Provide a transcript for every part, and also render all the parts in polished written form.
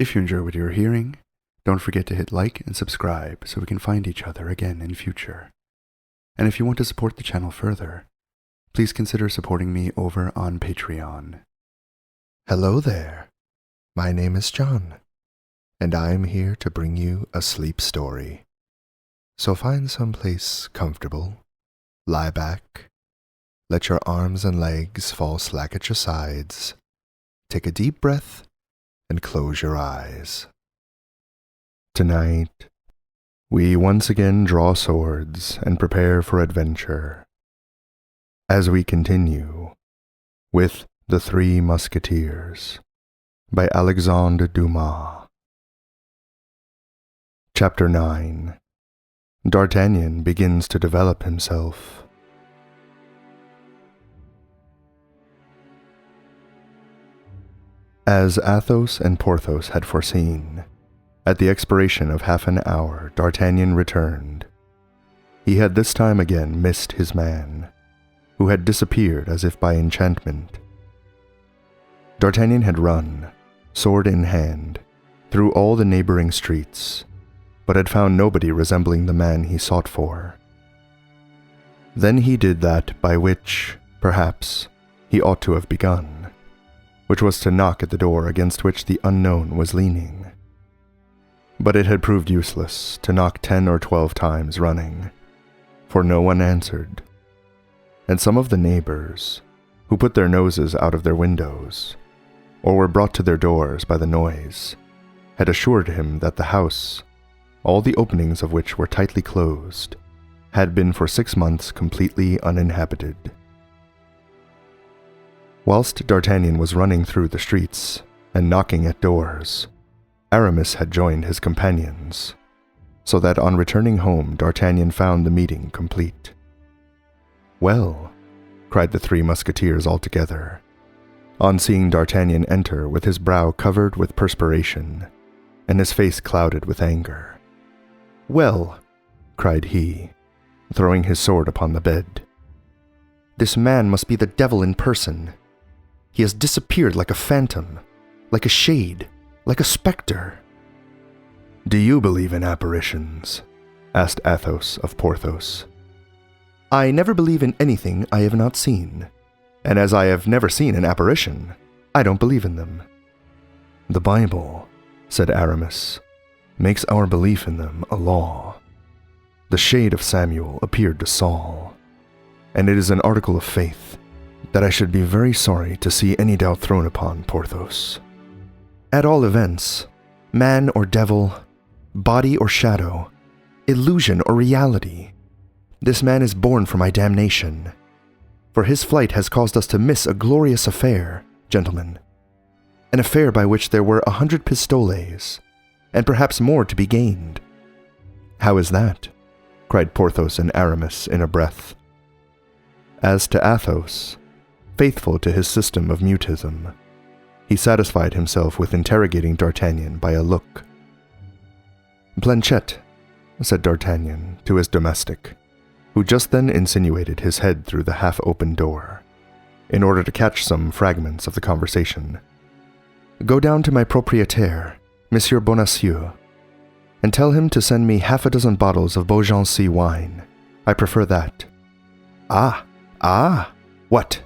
If you enjoy what you're hearing, don't forget to hit like and subscribe so we can find each other again in future. And if you want to support the channel further, please consider supporting me over on Patreon. Hello there. My name is John, and I am here to bring you a sleep story. So find some place comfortable, lie back, let your arms and legs fall slack at your sides, take a deep breath, and close your eyes. Tonight, we once again draw swords and prepare for adventure, as we continue with The Three Musketeers by Alexandre Dumas. Chapter 9. D'Artagnan begins to develop himself. As Athos and Porthos had foreseen, at the expiration of half an hour D'Artagnan returned. He had this time again missed his man, who had disappeared as if by enchantment. D'Artagnan had run, sword in hand, through all the neighboring streets, but had found nobody resembling the man he sought for. Then he did that by which, perhaps, he ought to have begun, which was to knock at the door against which the unknown was leaning. But it had proved useless to knock 10 or 12 times running, for no one answered, and some of the neighbors, who put their noses out of their windows, or were brought to their doors by the noise, had assured him that the house, all the openings of which were tightly closed, had been for 6 months completely uninhabited. Whilst D'Artagnan was running through the streets and knocking at doors, Aramis had joined his companions, so that on returning home D'Artagnan found the meeting complete. "Well," cried the Three Musketeers all together, on seeing D'Artagnan enter with his brow covered with perspiration, and his face clouded with anger. "Well," cried he, throwing his sword upon the bed, "this man must be the devil in person. He has disappeared like a phantom, like a shade, like a spectre." "Do you believe in apparitions?" asked Athos of Porthos. "I never believe in anything I have not seen, and as I have never seen an apparition, I don't believe in them." "The Bible," said Aramis, "makes our belief in them a law. The shade of Samuel appeared to Saul, and it is an article of faith that I should be very sorry to see any doubt thrown upon, Porthos. At all events, man or devil, body or shadow, illusion or reality, this man is born for my damnation. For his flight has caused us to miss a glorious affair, gentlemen, an affair by which there were 100 pistoles, and perhaps more to be gained." "How is that?" cried Porthos and Aramis in a breath. As to Athos, faithful to his system of mutism, he satisfied himself with interrogating D'Artagnan by a look. "Planchet," said D'Artagnan to his domestic, who just then insinuated his head through the half-open door, in order to catch some fragments of the conversation, "go down to my propriétaire, Monsieur Bonacieux, and tell him to send me 6 bottles of Beaugency wine. I prefer that." Ah, what?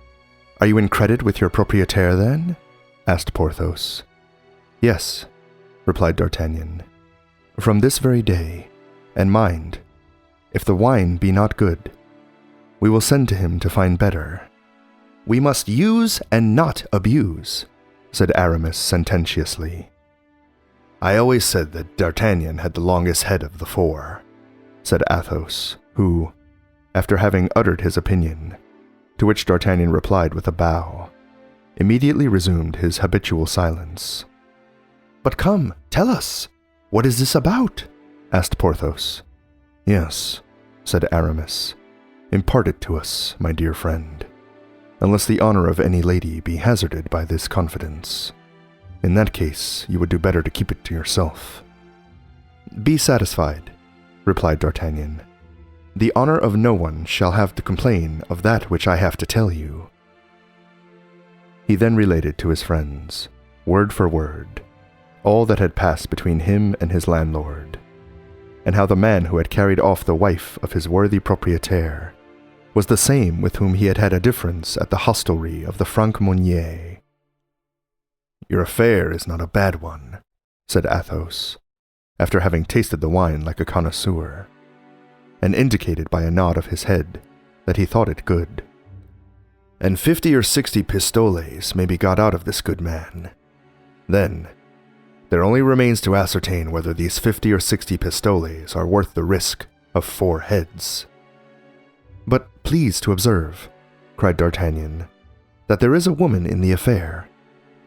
Are you in credit with your propriétaire, then?" asked Porthos. "Yes," replied D'Artagnan, "from this very day, and mind, if the wine be not good, we will send to him to find better." "We must use and not abuse," said Aramis sententiously. "I always said that D'Artagnan had the longest head of the 4, said Athos, who, after having uttered his opinion, to which D'Artagnan replied with a bow, immediately resumed his habitual silence. "But come, tell us, what is this about?" asked Porthos. "Yes," said Aramis, "impart it to us, my dear friend, unless the honor of any lady be hazarded by this confidence. In that case, you would do better to keep it to yourself." "Be satisfied," replied D'Artagnan. "The honor of no one shall have to complain of that which I have to tell you." He then related to his friends, word for word, all that had passed between him and his landlord, and how the man who had carried off the wife of his worthy proprietaire was the same with whom he had had a difference at the hostelry of the Franc Monnier. "Your affair is not a bad one," said Athos, after having tasted the wine like a connoisseur, and indicated by a nod of his head that he thought it good. "And 50 or 60 pistoles may be got out of this good man. Then, there only remains to ascertain whether these 50 or 60 pistoles are worth the risk of 4 heads. "But please to observe," cried D'Artagnan, "that there is a woman in the affair,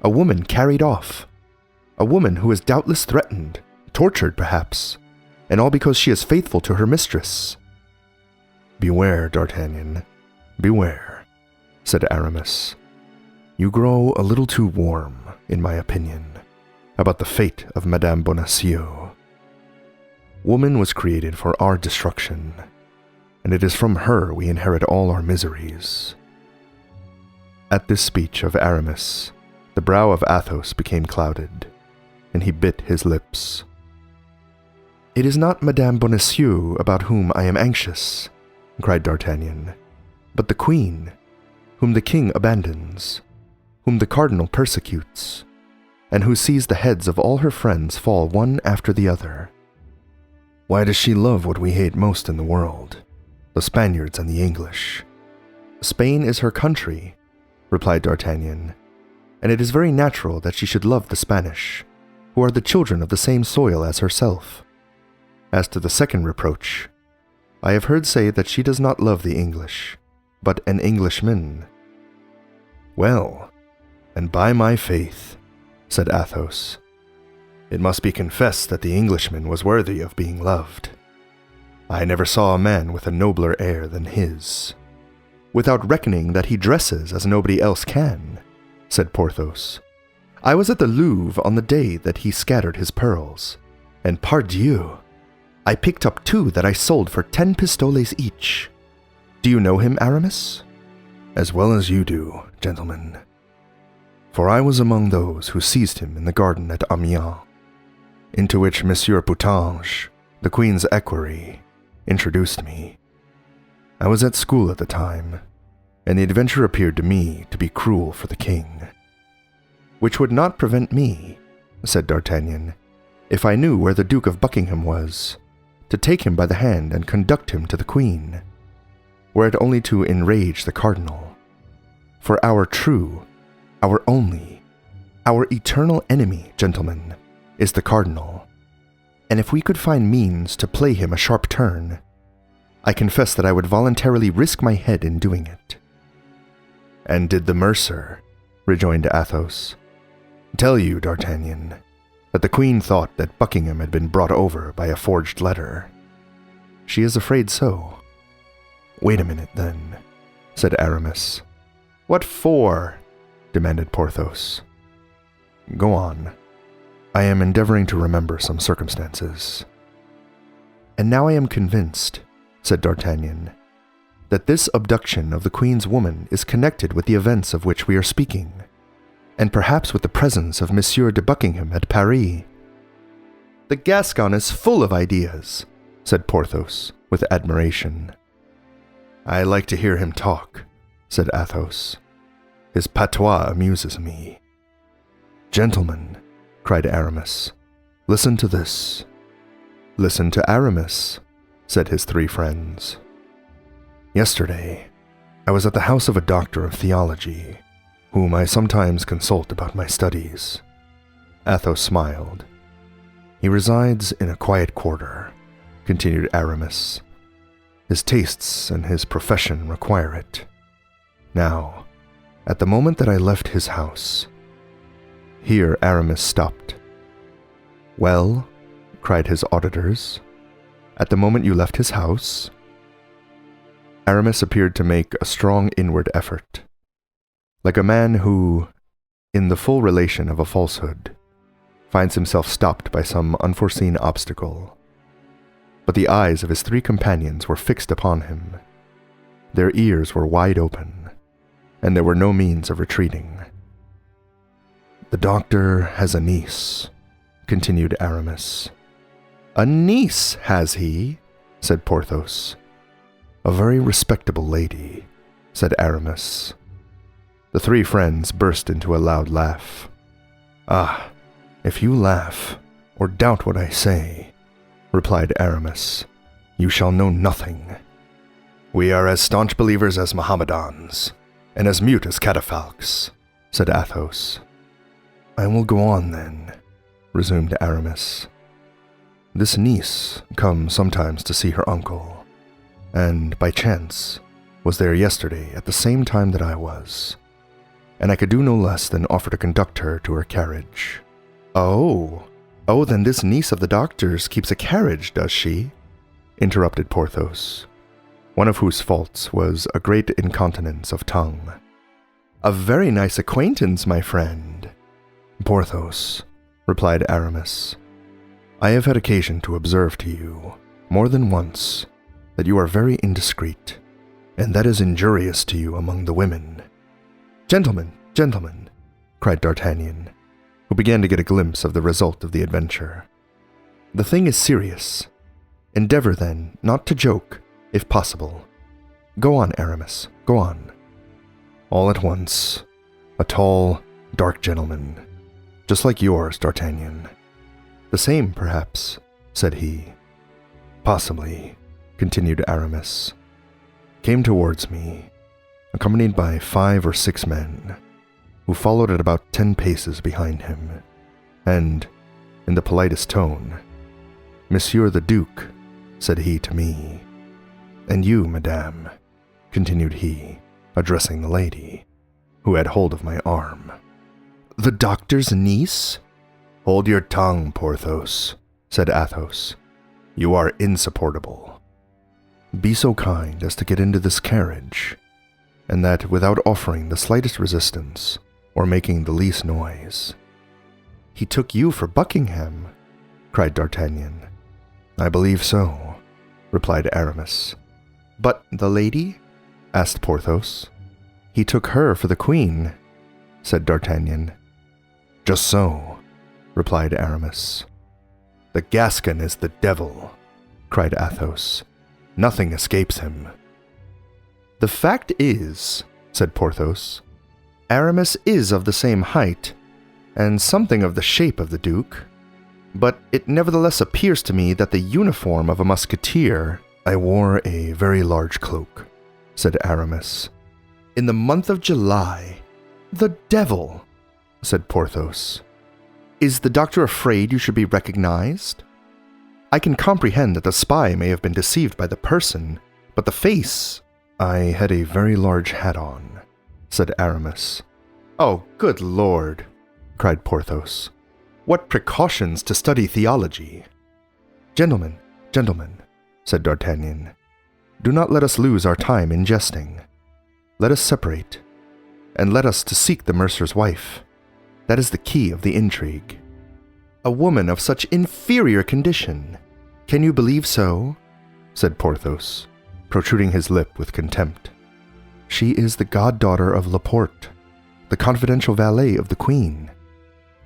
a woman carried off, a woman who is doubtless threatened, tortured perhaps, and all because she is faithful to her mistress." "Beware, D'Artagnan, beware," said Aramis. "You grow a little too warm, in my opinion, about the fate of Madame Bonacieux. Woman was created for our destruction, and it is from her we inherit all our miseries." At this speech of Aramis, the brow of Athos became clouded, and he bit his lips. "It is not Madame Bonacieux about whom I am anxious," cried D'Artagnan, "but the queen, whom the king abandons, whom the cardinal persecutes, and who sees the heads of all her friends fall one after the other. Why does she love what we hate most in the world, the Spaniards and the English?" "Spain is her country," replied D'Artagnan, "and it is very natural that she should love the Spanish, who are the children of the same soil as herself. As to the second reproach, I have heard say that she does not love the English, but an Englishman." "Well, and by my faith," said Athos, "it must be confessed that the Englishman was worthy of being loved. I never saw a man with a nobler air than his." "Without reckoning that he dresses as nobody else can," said Porthos. "I was at the Louvre on the day that he scattered his pearls, and pardieu, I picked up 2 that I sold for 10 pistoles each. Do you know him, Aramis?" "As well as you do, gentlemen. For I was among those who seized him in the garden at Amiens, into which Monsieur Putange, the Queen's equerry, introduced me. I was at school at the time, and the adventure appeared to me to be cruel for the king." "Which would not prevent me," said D'Artagnan, "if I knew where the Duke of Buckingham was, to take him by the hand and conduct him to the Queen, were it only to enrage the cardinal. For our true, our only, our eternal enemy, gentlemen, is the cardinal, and if we could find means to play him a sharp turn, I confess that I would voluntarily risk my head in doing it." "And did the mercer," rejoined Athos, "tell you, D'Artagnan, that the Queen thought that Buckingham had been brought over by a forged letter?" "She is afraid so." "Wait a minute, then," said Aramis. "What for?" demanded Porthos. "Go on. I am endeavoring to remember some circumstances." "And now I am convinced," said D'Artagnan, "that this abduction of the Queen's woman is connected with the events of which we are speaking, and perhaps with the presence of Monsieur de Buckingham at Paris." "The Gascon is full of ideas," said Porthos, with admiration. "I like to hear him talk," said Athos. "His patois amuses me." "Gentlemen," cried Aramis, "listen to this." "Listen to Aramis," said his 3 friends. "Yesterday, I was at the house of a doctor of theology, whom I sometimes consult about my studies." Athos smiled. "He resides in a quiet quarter," continued Aramis. "His tastes and his profession require it. Now, at the moment that I left his house—" Here Aramis stopped. "Well," cried his auditors, "at the moment you left his house?" Aramis appeared to make a strong inward effort, like a man who, in the full relation of a falsehood, finds himself stopped by some unforeseen obstacle. But the eyes of his 3 companions were fixed upon him. Their ears were wide open, and there were no means of retreating. "The doctor has a niece," continued Aramis. "A niece, has he?" said Porthos. "A very respectable lady," said Aramis. The three friends burst into a loud laugh. "Ah, if you laugh, or doubt what I say," replied Aramis, "you shall know nothing. We are as staunch believers as Mohammedans, and as mute as catafalques," said Athos. "I will go on, then," resumed Aramis. "This niece comes sometimes to see her uncle, and, by chance, was there yesterday at the same time that I was, and I could do no less than offer to conduct her to her carriage." "Oh, then this niece of the doctor's keeps a carriage, does she?" interrupted Porthos, one of whose faults was a great incontinence of tongue. "A very nice acquaintance, my friend." "Porthos," replied Aramis, "I have had occasion to observe to you, more than once, that you are very indiscreet, and that is injurious to you among the women." Gentlemen, cried D'Artagnan, who began to get a glimpse of the result of the adventure. "The thing is serious. Endeavor, then, not to joke, if possible. Go on, Aramis, go on." "All at once, a tall, dark gentleman, just like yours, D'Artagnan." "The same, perhaps," said he. "Possibly," continued Aramis, "came towards me, accompanied by 5 or 6 men, who followed at about 10 paces behind him, and, in the politest tone, 'Monsieur the Duke,' said he to me. 'And you, madame,' continued he, addressing the lady, who had hold of my arm." "The doctor's niece?" "Hold your tongue, Porthos," said Athos. "You are insupportable. Be so kind as to get into this carriage, and that without offering the slightest resistance, or making the least noise." "He took you for Buckingham," cried D'Artagnan. "I believe so," replied Aramis. "But the lady?" asked Porthos. "He took her for the queen," said D'Artagnan. "Just so," replied Aramis. "The Gascon is the devil," cried Athos. "Nothing escapes him." "The fact is," said Porthos, "Aramis is of the same height, and something of the shape of the Duke, but it nevertheless appears to me that the uniform of a musketeer—" "I wore a very large cloak," said Aramis. "In the month of July? The devil!" said Porthos. "Is the doctor afraid you should be recognized? I can comprehend that the spy may have been deceived by the person, but the face—" "I had a very large hat on," said Aramis. "Oh, good Lord!" cried Porthos. "What precautions to study theology!" Gentlemen, said D'Artagnan, "do not let us lose our time in jesting. Let us separate, and let us to seek the mercer's wife. That is the key of the intrigue." "A woman of such inferior condition! Can you believe so?" said Porthos, protruding his lip with contempt. "She is the goddaughter of Laporte, the confidential valet of the queen.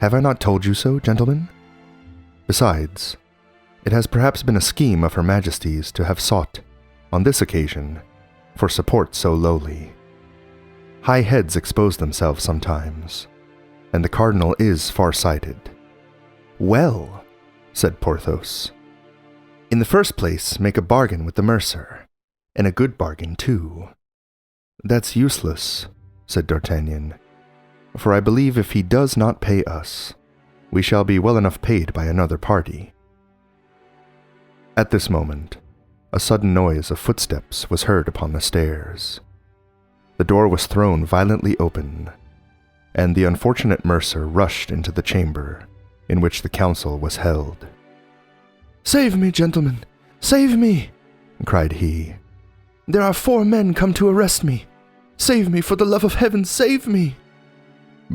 Have I not told you so, gentlemen? Besides, it has perhaps been a scheme of Her Majesty's to have sought, on this occasion, for support so lowly. High heads expose themselves sometimes, and the cardinal is far-sighted." "Well," said Porthos, "in the first place, make a bargain with the mercer, and a good bargain, too." "That's useless," said D'Artagnan, "for I believe if he does not pay us, we shall be well enough paid by another party." At this moment, a sudden noise of footsteps was heard upon the stairs. The door was thrown violently open, and the unfortunate mercer rushed into the chamber in which the council was held. "Save me, gentlemen! Save me!" cried he. "There are 4 men come to arrest me! Save me, for the love of heaven, save me!"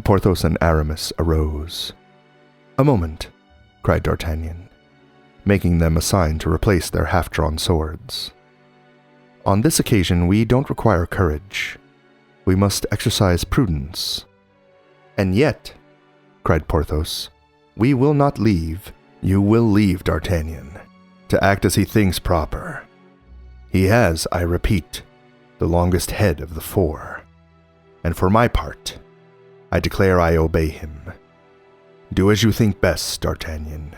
Porthos and Aramis arose. "A moment," cried D'Artagnan, making them a sign to replace their half-drawn swords. "On this occasion we don't require courage. We must exercise prudence." "And yet," cried Porthos, We will not leave. You will leave D'Artagnan, to act as he thinks proper. He has, I repeat, the longest head of the four, and for my part, I declare I obey him. Do as you think best, D'Artagnan."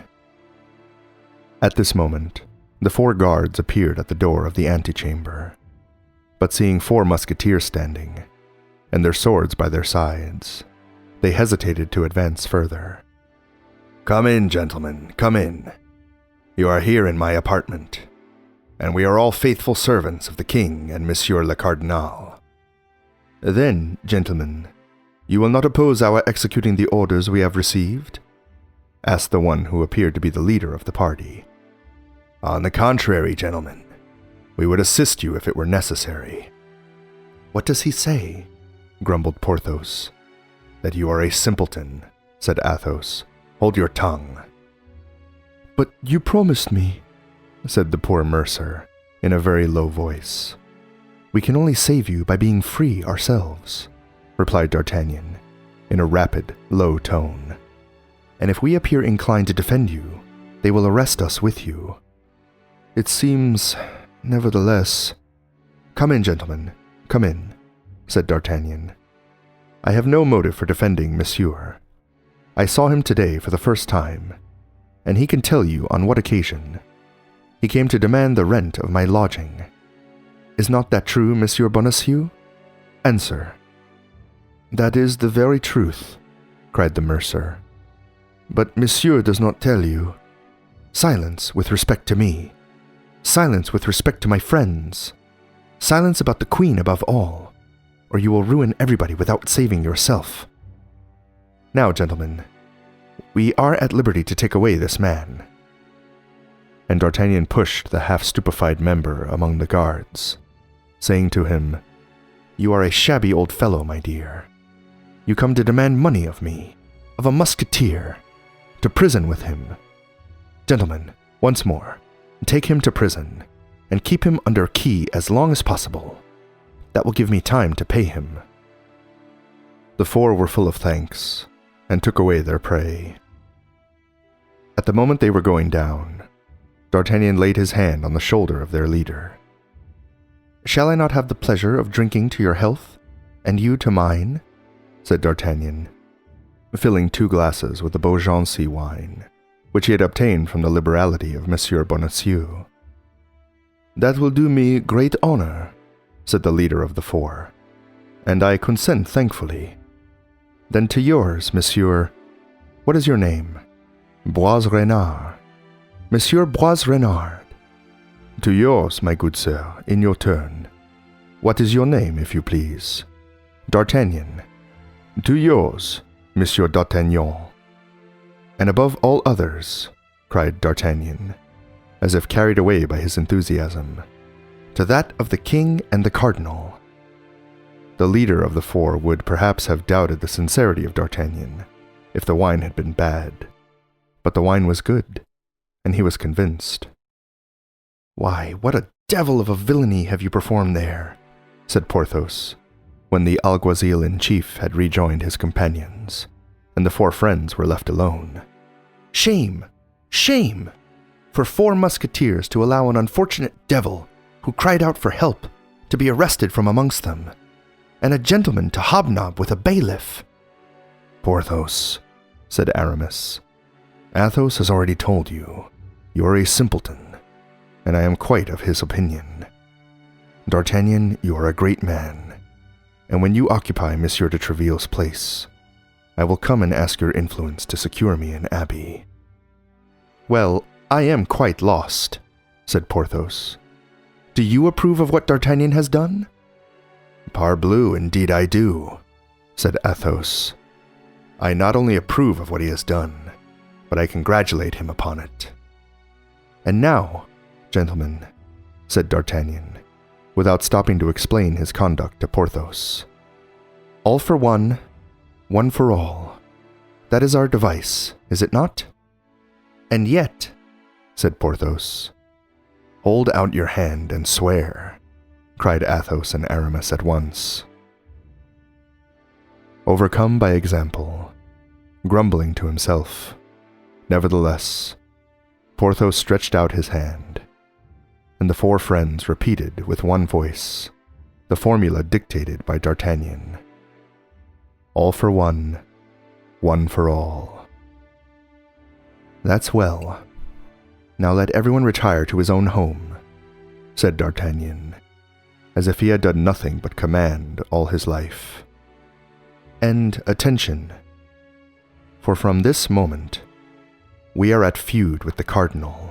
At this moment, the 4 guards appeared at the door of the antechamber, but seeing 4 musketeers standing, and their swords by their sides, they hesitated to advance further. "Come in, gentlemen, come in. You are here in my apartment, and we are all faithful servants of the king and Monsieur le Cardinal. Then, gentlemen, you will not oppose our executing the orders we have received?" asked the one who appeared to be the leader of the party. "On the contrary, gentlemen, we would assist you if it were necessary." "What does he say?" grumbled Porthos. "That you are a simpleton," said Athos. "Hold your tongue." "But you promised me," said the poor mercer, in a very low voice. "We can only save you by being free ourselves," replied D'Artagnan, in a rapid, low tone. "And if we appear inclined to defend you, they will arrest us with you. It seems, nevertheless—" "Come in, gentlemen, come in," said D'Artagnan. "I have no motive for defending Monsieur. I saw him today for the first time, and he can tell you on what occasion. He came to demand the rent of my lodging. Is not that true, Monsieur Bonacieux? Answer." "That is the very truth," cried the mercer. "But Monsieur does not tell you. Silence with respect to me. Silence with respect to my friends. Silence about the Queen above all, or you will ruin everybody without saving yourself. Now, gentlemen, we are at liberty to take away this man." And D'Artagnan pushed the half-stupefied member among the guards, saying to him, "You are a shabby old fellow, my dear. You come to demand money of me, of a musketeer, to prison with him. Gentlemen, once more, take him to prison, and keep him under key as long as possible. That will give me time to pay him." The 4 were full of thanks, and took away their prey. At the moment they were going down, D'Artagnan laid his hand on the shoulder of their leader. "Shall I not have the pleasure of drinking to your health, and you to mine?" said D'Artagnan, filling 2 glasses with the Beaugency wine, which he had obtained from the liberality of Monsieur Bonacieux. "That will do me great honor," said the leader of the 4, "and I consent thankfully. Then to yours, Monsieur— what is your name?" "Bois-Renard." "Monsieur Bois-Renard." "To yours, my good sir, in your turn. What is your name, if you please?" "D'Artagnan." "To yours, Monsieur d'Artagnan." "And above all others," cried D'Artagnan, as if carried away by his enthusiasm, "to that of the king and the cardinal." The leader of the 4 would perhaps have doubted the sincerity of D'Artagnan if the wine had been bad, but the wine was good, and he was convinced. "Why, what a devil of a villainy have you performed there," said Porthos, when the alguazil-in-chief had rejoined his companions, and the 4 friends were left alone. "Shame! Shame! For 4 musketeers to allow an unfortunate devil who cried out for help to be arrested from amongst them, and a gentleman to hobnob with a bailiff." "Porthos," said Aramis, "Athos has already told you, you are a simpleton, and I am quite of his opinion. D'Artagnan, you are a great man, and when you occupy Monsieur de Tréville's place, I will come and ask your influence to secure me an abbey." "Well, I am quite lost," said Porthos. "Do you approve of what D'Artagnan has done?" "Parbleu, indeed I do," said Athos. "I not only approve of what he has done, but I congratulate him upon it." "And now, gentlemen," said D'Artagnan, without stopping to explain his conduct to Porthos, "all for one, one for all. That is our device, is it not?" "And yet," said Porthos. "Hold out your hand and swear," cried Athos and Aramis at once. Overcome by example, grumbling to himself, Nevertheless, Porthos stretched out his hand, and the four friends repeated with one voice the formula dictated by D'Artagnan. All for one for all. "That's well. Now let everyone retire to his own home," said D'Artagnan, as if he had done nothing but command all his life. "And attention, for from this moment we are at feud with the cardinal."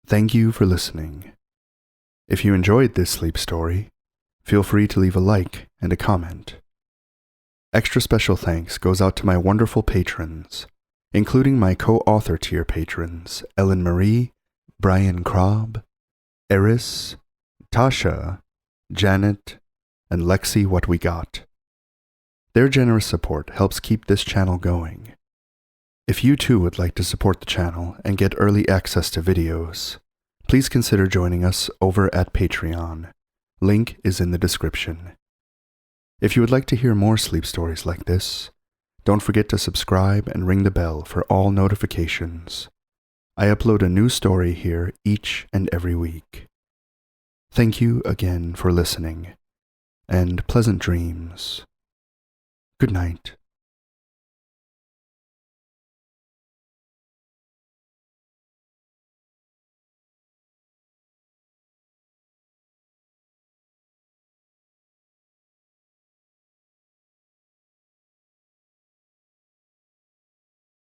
Thank you for listening. If you enjoyed this sleep story, feel free to leave a like and a comment. Extra special thanks goes out to my wonderful patrons, including my co-author tier patrons Ellen Marie, Brian Krob, Eris, Tasha, Janet, and Lexi What We Got. Their generous support helps keep this channel going. If you too would like to support the channel and get early access to videos, please consider joining us over at Patreon. Link is in the description. If you would like to hear more sleep stories like this, don't forget to subscribe and ring the bell for all notifications. I upload a new story here each and every week. Thank you again for listening, and pleasant dreams. Good night.